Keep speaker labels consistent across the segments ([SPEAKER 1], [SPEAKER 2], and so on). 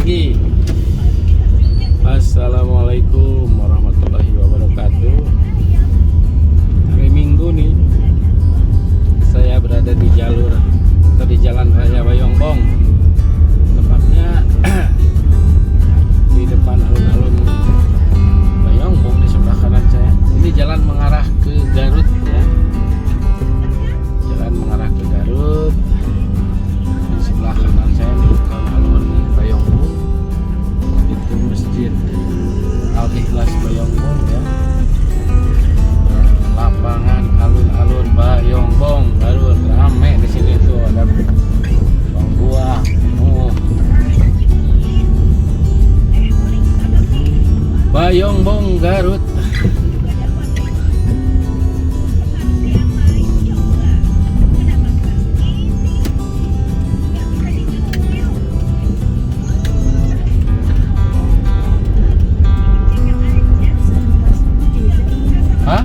[SPEAKER 1] lagi. Assalamualaikum warahmatullahi wabarakatuh. Hari Minggu nih, saya berada di jalur atau di Jalan Raya Bayongbong, tepatnya di depan alun-alun Bayongbong di sebelah kanan saya. Ini jalan mengarah ke Garut ya. Jalan mengarah ke Garut. Di sebelah kanan saya nih alun-alun Bayongbong. Itu Masjid Al-Ikhlas Bayongbong ya. Lapangan alun-alun Bayongbong Garut, rame di sini tuh, ada bang buah. Bayongbong Garut. Hah?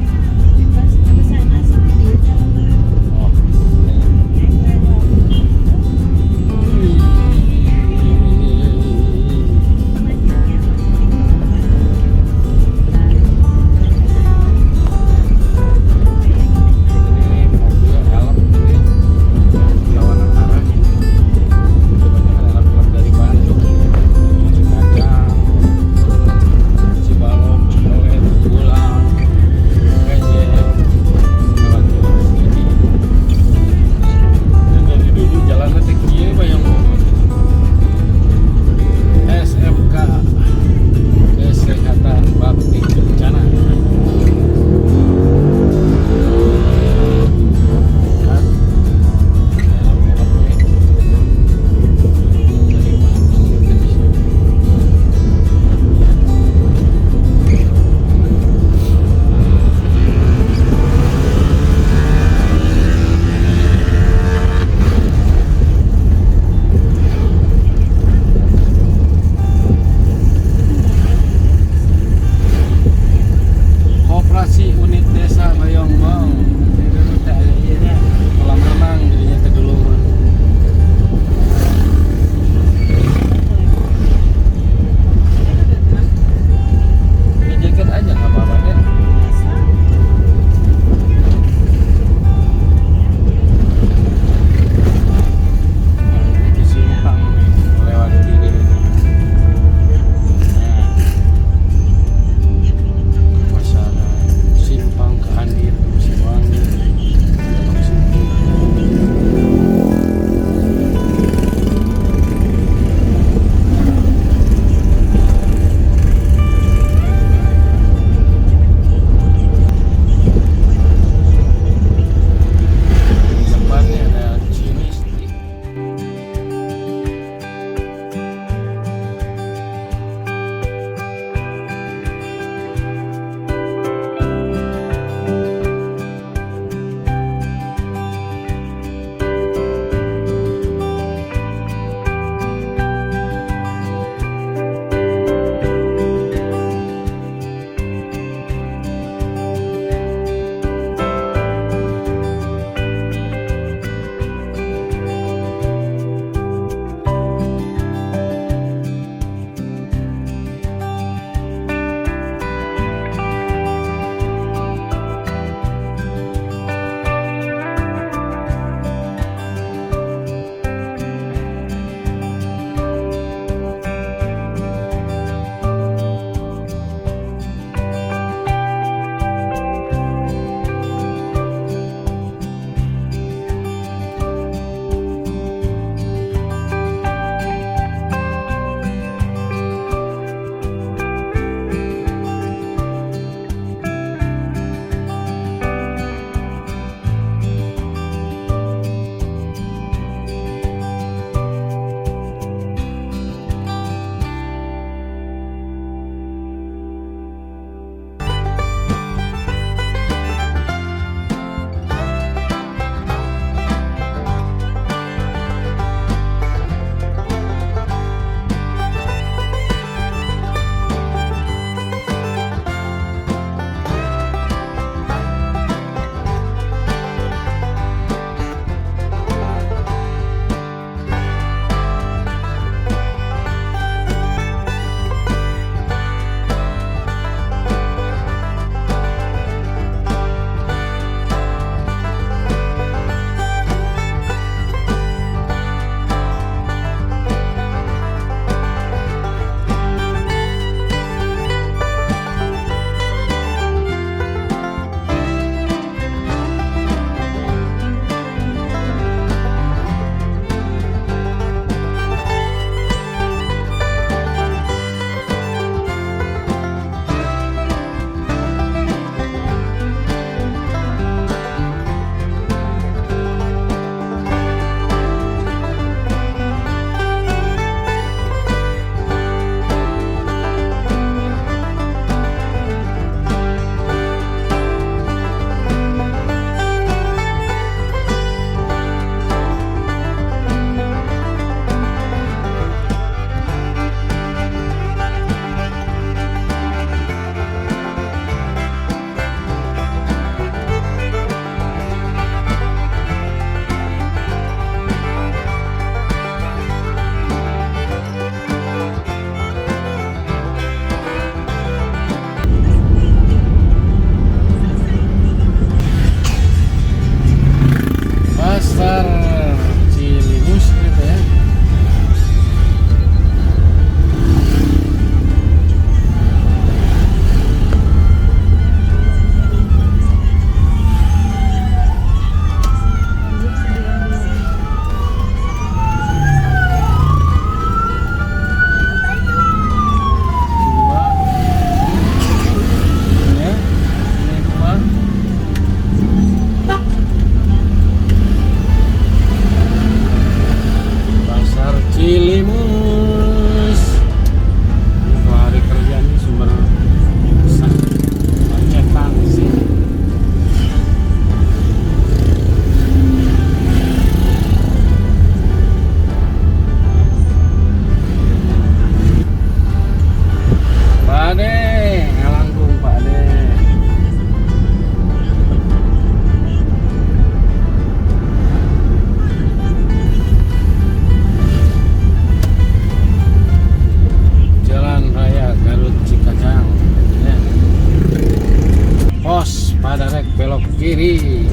[SPEAKER 1] kiri.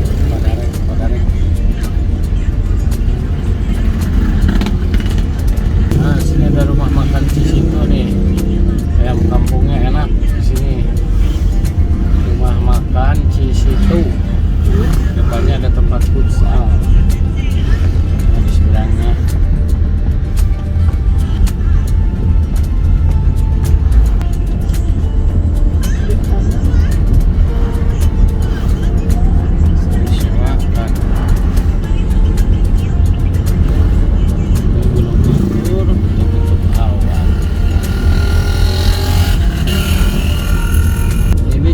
[SPEAKER 1] Padarek. Nah, sini ada rumah makan Cisito nih. Ayam kampungnya enak di sini. Rumah makan Cisito. Depannya ada tempat futsal. Nah, di seberangnya.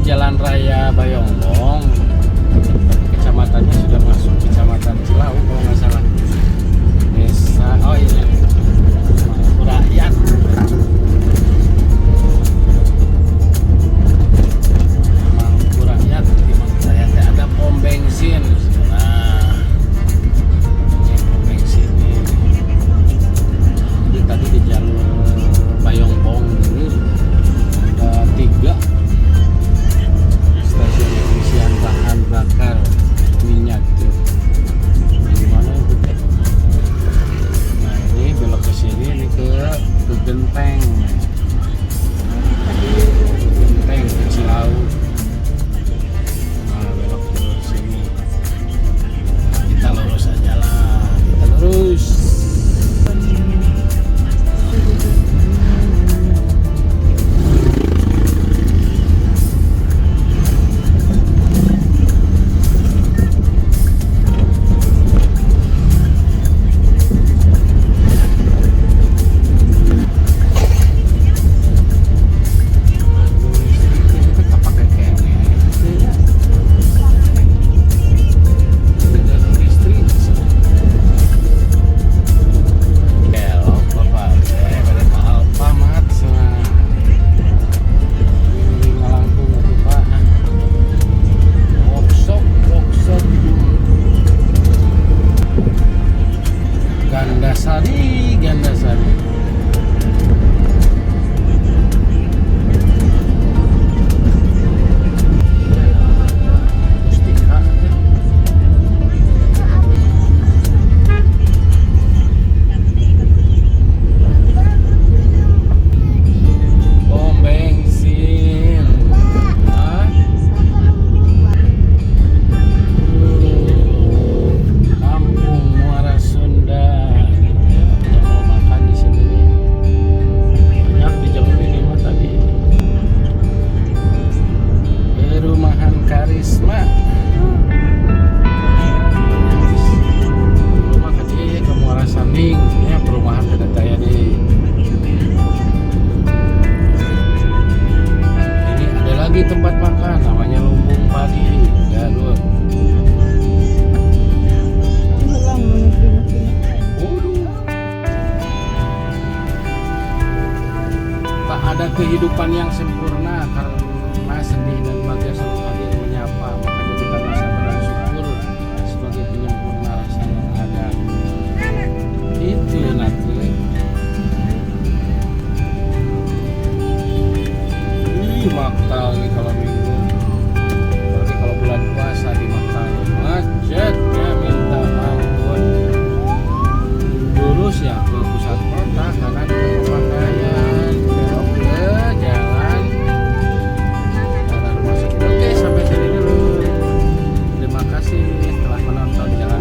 [SPEAKER 1] Jalan Raya Bayongbong, kecamatannya sudah masuk kecamatan Cilau kalau nggak salah. Desa, oh ini Rakyat. Mangku Rakyat, di Mangku Rakyat ada pom bensin. Nah, ini pom bensin ini. Jadi tadi di jalur Bayongbong ini ada 3 stasiun pengisian bahan bakar minyak tuh. Gimana itu teh? Nah ini belok ke sini, ini ke Genteng. Genteng ke Cilau. Nah belok terus sini. Kita lurus aja lah. Kita lurus. Gandasari. Mustika. Pom bensin. Kampung Muara Sunda. Karisma. Rumah tadi ke Muara Sanding, ya perumahan Kedetaya di. Ini ada lagi tempat makan namanya Lumbung Padi, Garut. Tak ada kehidupan yang sempurna karena sedih dan bahagia selalu hadir menyapa, makanya kita merasa bersyukur sebagai penyempurna rasa yang ada. Itu nanti. Maktal nih kalau minggu. Berarti kalau bulan puasa di Maktal macetnya minta ampun. Lurus ya ke pusat kota karena di pemakaian belok ke jalan. Oke, sampai sini dulu. Terima kasih telah menonton. Jangan